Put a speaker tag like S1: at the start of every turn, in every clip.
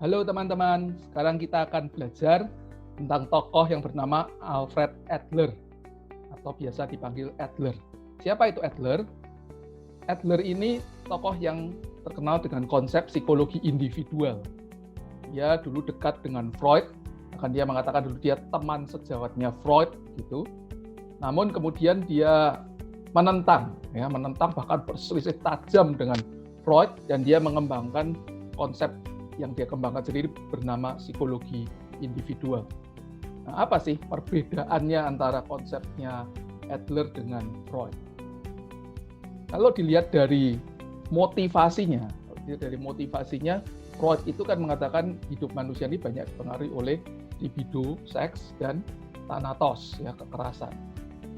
S1: Halo teman-teman, sekarang kita akan belajar tentang tokoh yang bernama Alfred Adler atau biasa dipanggil Adler. Siapa itu Adler? Adler ini tokoh yang terkenal dengan konsep psikologi individual. Dia dulu dekat dengan Freud, bahkan dia mengatakan dulu dia teman sejawatnya Freud gitu. Namun kemudian dia menentang bahkan berselisih tajam dengan Freud, dan dia mengembangkan konsep yang dia kembangkan sendiri bernama psikologi individual. Nah, apa sih perbedaannya antara konsepnya Adler dengan Freud? Kalau dilihat dari motivasinya, Freud itu kan mengatakan hidup manusia ini banyak dipengaruhi oleh libido, seks, dan thanatos, kekerasan.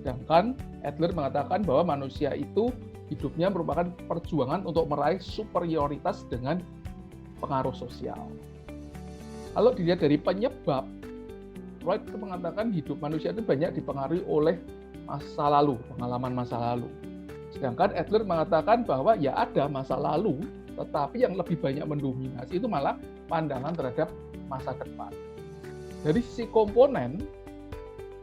S1: Sedangkan Adler mengatakan bahwa manusia itu hidupnya merupakan perjuangan untuk meraih superioritas dengan pengaruh sosial. Kalau dilihat dari penyebab, Freud itu mengatakan hidup manusia itu banyak dipengaruhi oleh masa lalu, pengalaman masa lalu. Sedangkan Adler mengatakan bahwa ya ada masa lalu, tetapi yang lebih banyak mendominasi itu malah pandangan terhadap masa depan. Dari sisi komponen,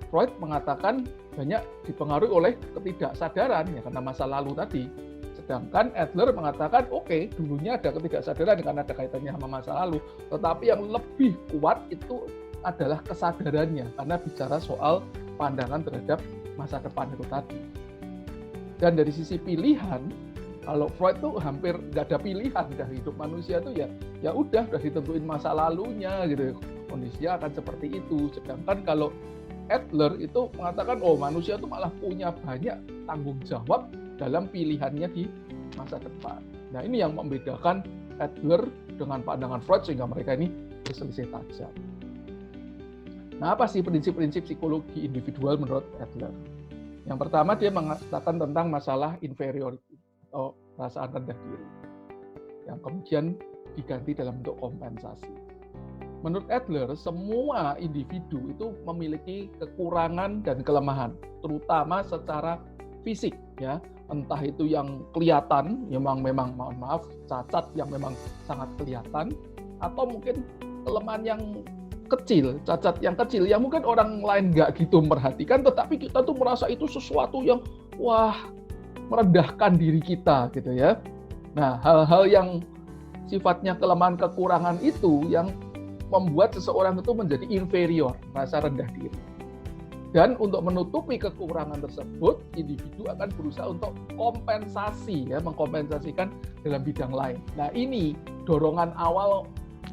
S1: Freud mengatakan banyak dipengaruhi oleh ketidaksadaran karena masa lalu tadi. Sedangkan Adler mengatakan dulunya ada ketidaksadaran karena ada kaitannya sama masa lalu, tetapi yang lebih kuat itu adalah kesadarannya karena bicara soal pandangan terhadap masa depan itu tadi. Dan dari sisi pilihan, kalau Freud tuh hampir nggak ada pilihan dari hidup manusia tuh ya udah ditentuin masa lalunya gitu, kondisinya akan seperti itu. Sedangkan kalau Adler itu mengatakan manusia itu malah punya banyak tanggung jawab dalam pilihannya di masa depan. Nah, ini yang membedakan Adler dengan pandangan Freud sehingga mereka ini berselisih tajam. Nah, apa sih prinsip-prinsip psikologi individual menurut Adler? Yang pertama, dia mengatakan tentang masalah inferiority atau perasaan rendah diri, yang kemudian diganti dalam bentuk kompensasi. Menurut Adler, semua individu itu memiliki kekurangan dan kelemahan, terutama secara fisik, entah itu yang kelihatan, memang cacat yang memang sangat kelihatan, atau mungkin kelemahan yang kecil, cacat yang kecil, yang mungkin orang lain nggak gitu memperhatikan, tetapi kita tuh merasa itu sesuatu yang merendahkan diri kita gitu ya. Nah, hal-hal yang sifatnya kelemahan kekurangan itu yang membuat seseorang itu menjadi inferior, rasa rendah diri. Dan untuk menutupi kekurangan tersebut, individu akan berusaha untuk mengkompensasikan dalam bidang lain. Nah, ini dorongan awal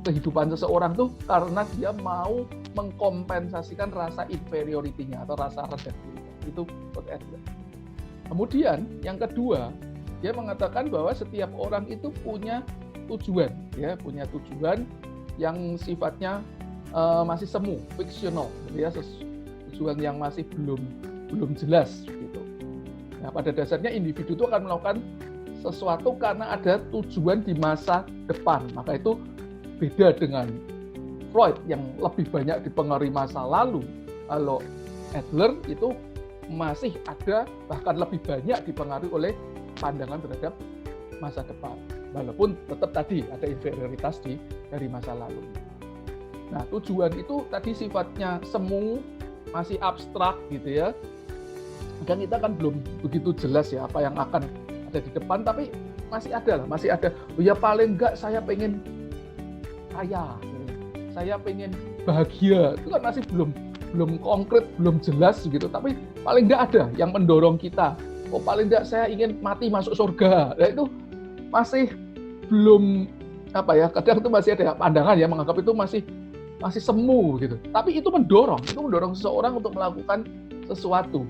S1: kehidupan seseorang tuh karena dia mau mengkompensasikan rasa inferiority-nya atau rasa rendah diri. Itu menurut Adler. Kemudian yang kedua, dia mengatakan bahwa setiap orang itu punya tujuan, punya tujuan yang sifatnya masih semu, fiksional, tujuan yang masih belum jelas gitu. Nah, pada dasarnya individu itu akan melakukan sesuatu karena ada tujuan di masa depan. Maka itu beda dengan Freud yang lebih banyak dipengaruhi masa lalu. Kalau Adler itu masih ada, bahkan lebih banyak dipengaruhi oleh pandangan terhadap masa depan. Walaupun tetap tadi ada inferioritas dari masa lalu. Nah, tujuan itu tadi sifatnya semu, masih abstrak gitu ya. Dan kita kan belum begitu jelas apa yang akan ada di depan, tapi masih ada. Paling enggak saya pengen kaya, saya pengen bahagia. Itu kan masih belum konkret, belum jelas gitu, tapi paling enggak ada yang mendorong kita. Paling enggak saya ingin mati masuk surga. Nah, itu masih belum kadang itu masih ada pandangan menganggap itu masih semu gitu. Tapi itu mendorong seseorang untuk melakukan sesuatu.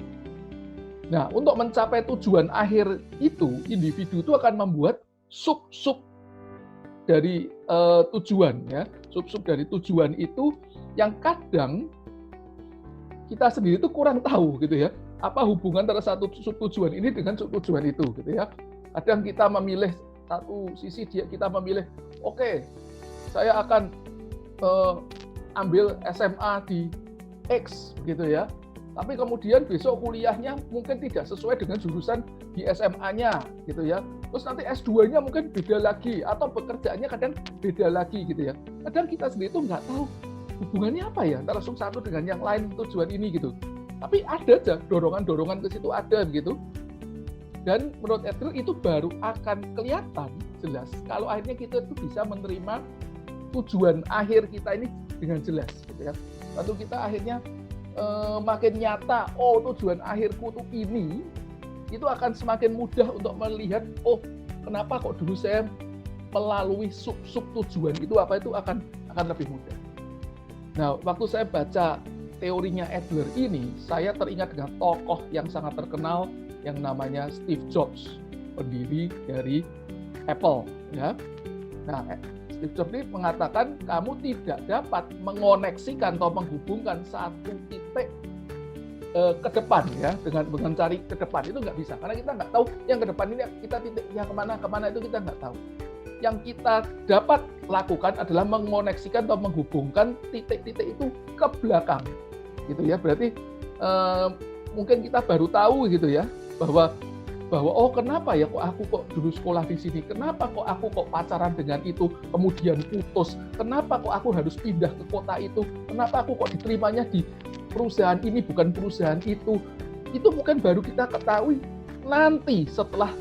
S1: Nah, untuk mencapai tujuan akhir itu, individu itu akan membuat sub-sub dari tujuan sub-sub dari tujuan itu yang kadang kita sendiri itu kurang tahu gitu apa hubungan antara satu sub tujuan ini dengan sub tujuan itu gitu ya. Kadang kita memilih satu sisi, kita memilih saya akan ambil SMA di X gitu ya. tapi kemudian besok kuliahnya mungkin tidak sesuai dengan jurusan di SMA-nya gitu ya. Terus nanti S2-nya mungkin beda lagi, atau pekerjaannya kadang beda lagi gitu ya. Kadang kita sendiri itu nggak tahu hubungannya apa ya antara sub satu dengan yang lain tujuan ini gitu. Tapi ada aja dorongan-dorongan ke situ ada gitu. Dan menurut Adler itu baru akan kelihatan jelas kalau akhirnya kita itu bisa menerima tujuan akhir kita ini dengan jelas gitu ya. Lalu kita akhirnya makin nyata, oh tujuan akhirku tuh ini, itu akan semakin mudah untuk melihat, oh kenapa kok dulu saya melalui sub-sub tujuan itu akan lebih mudah. Nah, waktu saya baca teorinya Adler ini, saya teringat dengan tokoh yang sangat terkenal yang namanya Steve Jobs, pendiri dari Apple. Ya. Nah, Steve Jobs ini mengatakan kamu tidak dapat mengoneksikan atau menghubungkan satu titik ke depan ya dengan cari ke depan itu nggak bisa, karena kita nggak tahu yang ke depan ini kita titiknya kemana itu kita nggak tahu. Yang kita dapat lakukan adalah mengoneksikan atau menghubungkan titik-titik itu ke belakang, gitu ya. Berarti mungkin kita baru tahu gitu ya bahwa oh kenapa ya kok aku kok dulu sekolah di sini, kenapa kok aku kok pacaran dengan itu kemudian putus, kenapa kok aku harus pindah ke kota itu, kenapa aku kok diterimanya di perusahaan ini bukan perusahaan itu mungkin baru kita ketahui nanti setelah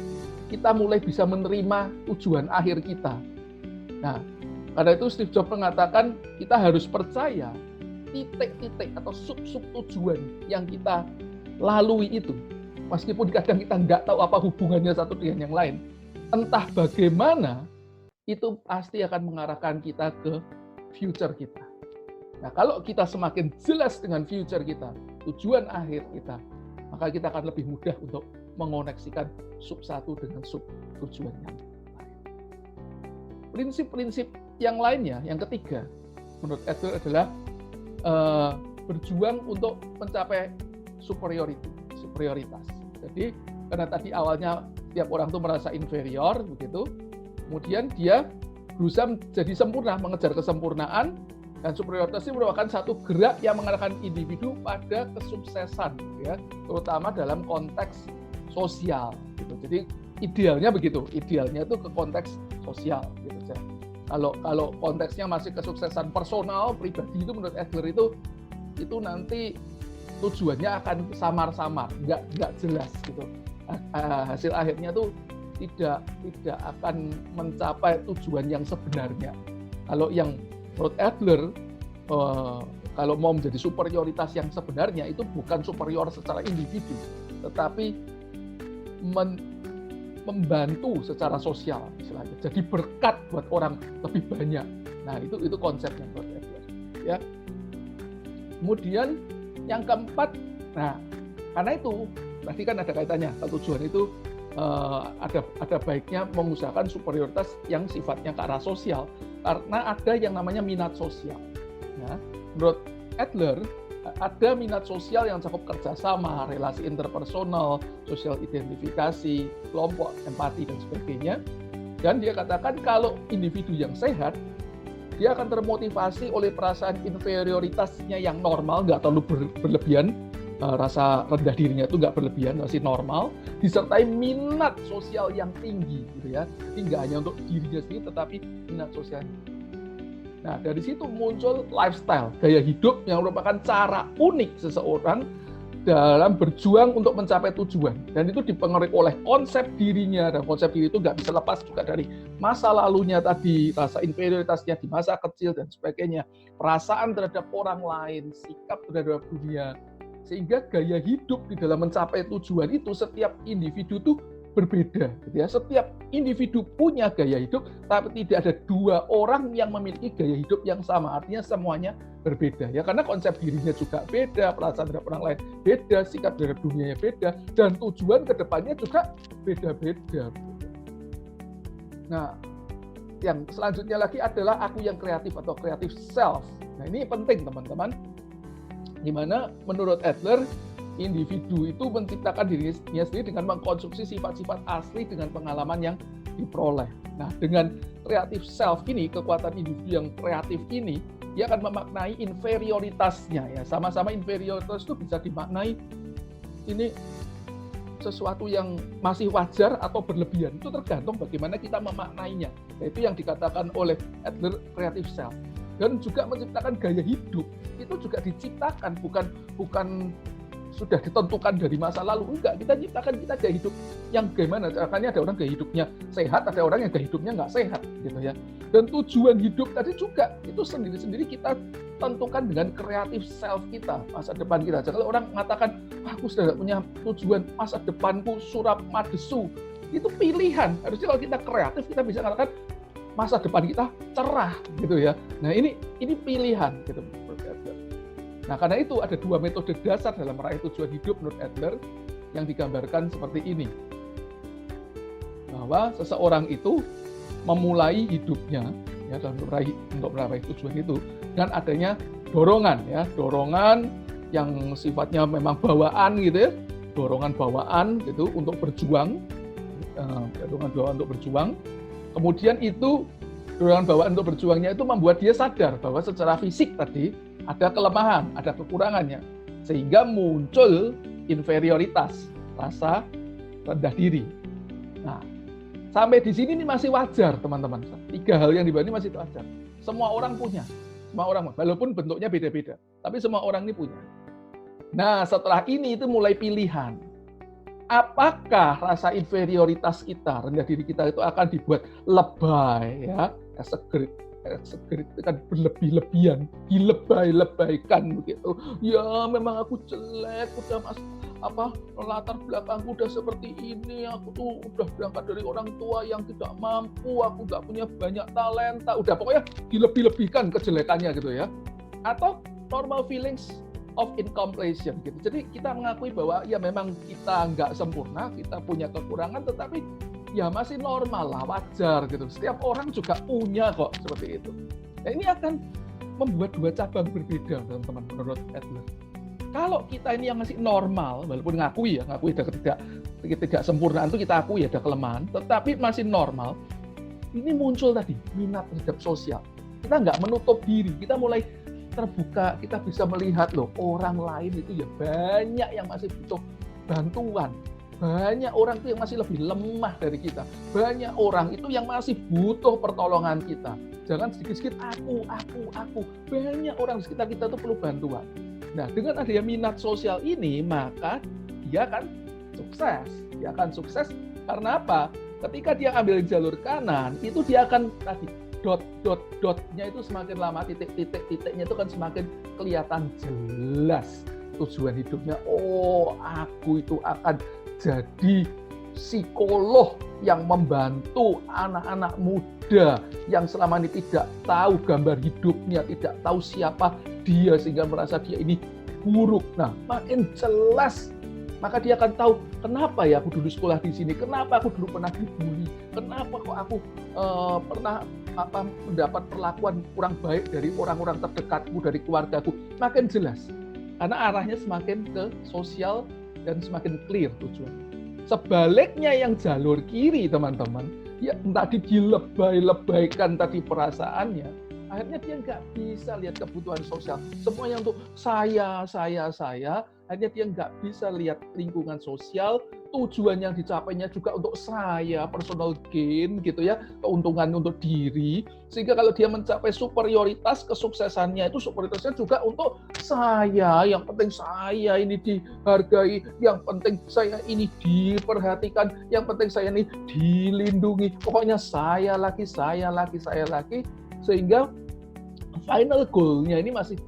S1: kita mulai bisa menerima tujuan akhir kita. Nah, karena itu Steve Jobs mengatakan kita harus percaya titik-titik atau sub-sub tujuan yang kita lalui itu. Meskipun kadang kita nggak tahu apa hubungannya satu dengan yang lain, entah bagaimana, itu pasti akan mengarahkan kita ke future kita. Nah, kalau kita semakin jelas dengan future kita, tujuan akhir kita, maka kita akan lebih mudah untuk mengoneksikan sub satu dengan sub tujuan yang lain. Prinsip-prinsip yang lainnya, yang ketiga, menurut Adler adalah berjuang untuk mencapai superioritas. Jadi karena tadi awalnya setiap orang tuh merasa inferior begitu, kemudian dia berusaha menjadi sempurna, mengejar kesempurnaan, dan superioritas ini merupakan satu gerak yang mengarahkan individu pada kesuksesan, ya, terutama dalam konteks sosial. Gitu. Jadi idealnya begitu, idealnya itu ke konteks sosial. Gitu. Kalau konteksnya masih kesuksesan personal, pribadi itu menurut Adler itu nanti tujuannya akan samar-samar, nggak jelas gitu. Hasil akhirnya tuh tidak akan mencapai tujuan yang sebenarnya. Kalau yang menurut Adler, kalau mau menjadi superioritas yang sebenarnya itu bukan superior secara individu, tetapi membantu secara sosial, istilahnya. Jadi berkat buat orang lebih banyak. Nah itu konsepnya menurut Adler. Ya. Kemudian yang keempat, nah karena itu berarti kan ada kaitannya. Kalau tujuan itu ada baiknya mengusahakan superioritas yang sifatnya ke arah sosial, karena ada yang namanya minat sosial. Ya, menurut Adler ada minat sosial yang cakup kerjasama, relasi interpersonal, sosial identifikasi, kelompok, empati dan sebagainya. Dan dia katakan kalau individu yang sehat, dia akan termotivasi oleh perasaan inferioritasnya yang normal, nggak terlalu berlebihan, rasa rendah dirinya itu nggak berlebihan, masih normal, disertai minat sosial yang tinggi, gitu ya. Jadi nggak hanya untuk dirinya sendiri, tetapi minat sosialnya. Nah, dari situ muncul lifestyle, gaya hidup yang merupakan cara unik seseorang dalam berjuang untuk mencapai tujuan. Dan itu dipengaruhi oleh konsep dirinya, dan konsep diri itu nggak bisa lepas juga dari masa lalunya tadi, rasa inferioritasnya di masa kecil dan sebagainya, perasaan terhadap orang lain, sikap terhadap dunia, sehingga gaya hidup di dalam mencapai tujuan itu setiap individu tuh berbeda, gitu ya. Setiap individu punya gaya hidup, tapi tidak ada dua orang yang memiliki gaya hidup yang sama. Artinya semuanya berbeda, ya. Karena konsep dirinya juga beda, perasaan terhadap orang lain beda, sikap terhadap dunianya beda, dan tujuan ke depannya juga beda-beda. Nah, yang selanjutnya lagi adalah aku yang kreatif atau creative self. Nah, ini penting teman-teman. Di mana menurut Adler, individu itu menciptakan dirinya sendiri dengan mengkonsumsi sifat-sifat asli dengan pengalaman yang diperoleh. Nah, dengan creative self ini, kekuatan individu yang kreatif ini, dia akan memaknai inferioritasnya ya. Sama-sama inferioritas itu bisa dimaknai ini sesuatu yang masih wajar atau berlebihan. Itu tergantung bagaimana kita memaknainya. Yaitu yang dikatakan oleh Adler creative self. Dan juga menciptakan gaya hidup itu juga diciptakan, bukan sudah ditentukan dari masa lalu. Enggak, kita ciptakan kita gaya hidup yang bagaimana. Makanya ada orang gaya hidupnya sehat, ada orang yang gaya hidupnya nggak sehat gitu ya. Dan tujuan hidup tadi juga itu sendiri-sendiri kita tentukan dengan kreatif self kita, masa depan kita. Jadi kalau orang mengatakan, aku sudah tidak punya tujuan, masa depanku suram madesu, itu pilihan. Harusnya kalau kita kreatif, kita bisa mengatakan masa depan kita cerah gitu ya. Nah ini pilihan gitu. Nah karena itu ada dua metode dasar dalam meraih tujuan hidup menurut Adler yang digambarkan seperti ini. Bahwa seseorang itu memulai hidupnya ya dalam untuk meraih tujuan itu dan adanya dorongan yang sifatnya memang bawaan gitu ya, dorongan bawaan gitu untuk berjuang, kemudian itu dorongan bawaan untuk berjuangnya itu membuat dia sadar bahwa secara fisik tadi ada kelemahan, ada kekurangannya, sehingga muncul inferioritas, rasa rendah diri. Nah, sampai di sini ini masih wajar, teman-teman. 3 hal yang dibahas ini masih wajar. Semua orang punya. Semua orang, walaupun bentuknya beda-beda. Tapi semua orang ini punya. Nah, setelah ini itu mulai pilihan. Apakah rasa inferioritas kita, rendah diri kita itu akan dibuat lebay, ya, exaggerate itu kan berlebih-lebihan, dilebay-lebaykan begitu. Ya memang aku jelek, udah latar belakangku udah seperti ini, aku tuh udah berangkat dari orang tua yang tidak mampu, aku nggak punya banyak talenta, udah pokoknya dilebih-lebihkan kejelekannya gitu ya. Atau normal feelings of incompletion gitu. Jadi kita mengakui bahwa ya memang kita nggak sempurna, kita punya kekurangan, tetapi ya masih normal lah, wajar gitu. Setiap orang juga punya kok seperti itu. Nah, ini akan membuat 2 cabang berbeda, teman-teman, menurut Adler. Kalau kita ini yang masih normal, walaupun ngakui ada tidak sempurnaan itu kita akui ada kelemahan, tetapi masih normal, ini muncul tadi minat terhadap sosial. Kita nggak menutup diri, kita mulai terbuka, kita bisa melihat loh orang lain itu ya banyak yang masih butuh bantuan. Banyak orang itu yang masih lebih lemah dari kita. Banyak orang itu yang masih butuh pertolongan kita. Jangan sedikit-sedikit aku. Banyak orang di sekitar kita itu perlu bantuan. Nah, dengan adanya minat sosial ini, maka dia akan sukses. Dia akan sukses karena apa? Ketika dia ambil jalur kanan, itu dia akan tadi dot-dotnya itu semakin lama, titiknya itu kan semakin kelihatan jelas tujuan hidupnya. Oh, aku itu akan jadi psikolog yang membantu anak-anak muda yang selama ini tidak tahu gambar hidupnya, tidak tahu siapa dia sehingga merasa dia ini buruk. Nah, makin jelas maka dia akan tahu kenapa ya aku dulu sekolah di sini, kenapa aku dulu pernah dibully, kenapa kok aku pernah mendapat perlakuan kurang baik dari orang-orang terdekatku, dari keluargaku. Makin jelas karena arahnya semakin ke sosial dan semakin clear tujuan. Sebaliknya yang jalur kiri, teman-teman, ya tadi dilebay-lebaykan tadi perasaannya, akhirnya dia nggak bisa lihat kebutuhan sosial. Semuanya untuk saya, akhirnya dia nggak bisa lihat lingkungan sosial, tujuan yang dicapainya juga untuk saya, personal gain gitu ya, keuntungan untuk diri, sehingga kalau dia mencapai superioritas, kesuksesannya itu superioritasnya juga untuk saya, yang penting saya ini dihargai, yang penting saya ini diperhatikan, yang penting saya ini dilindungi, pokoknya saya lagi, sehingga final goal-nya ini masih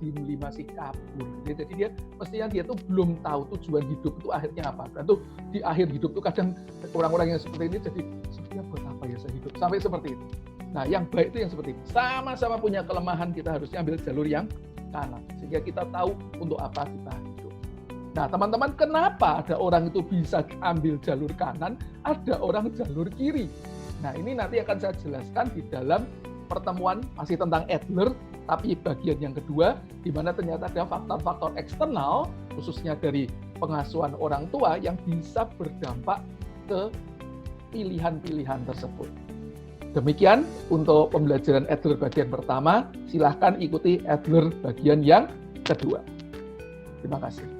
S1: kabur. Jadi dia mestinya dia tuh belum tahu tujuan hidup itu akhirnya apa. Dan tuh di akhir hidup tuh kadang orang-orang yang seperti ini jadi sebenarnya buat apa ya saya hidup sampai seperti itu. Nah, yang baik itu yang seperti ini. Sama-sama punya kelemahan, kita harusnya ambil jalur yang kanan sehingga kita tahu untuk apa kita hidup. Nah, teman-teman, kenapa ada orang itu bisa ambil jalur kanan, ada orang jalur kiri? Nah, ini nanti akan saya jelaskan di dalam pertemuan masih tentang Adler, tapi bagian yang kedua, di mana ternyata ada faktor-faktor eksternal, khususnya dari pengasuhan orang tua, yang bisa berdampak ke pilihan-pilihan tersebut. Demikian untuk pembelajaran Adler bagian pertama. Silahkan ikuti Adler bagian yang kedua. Terima kasih.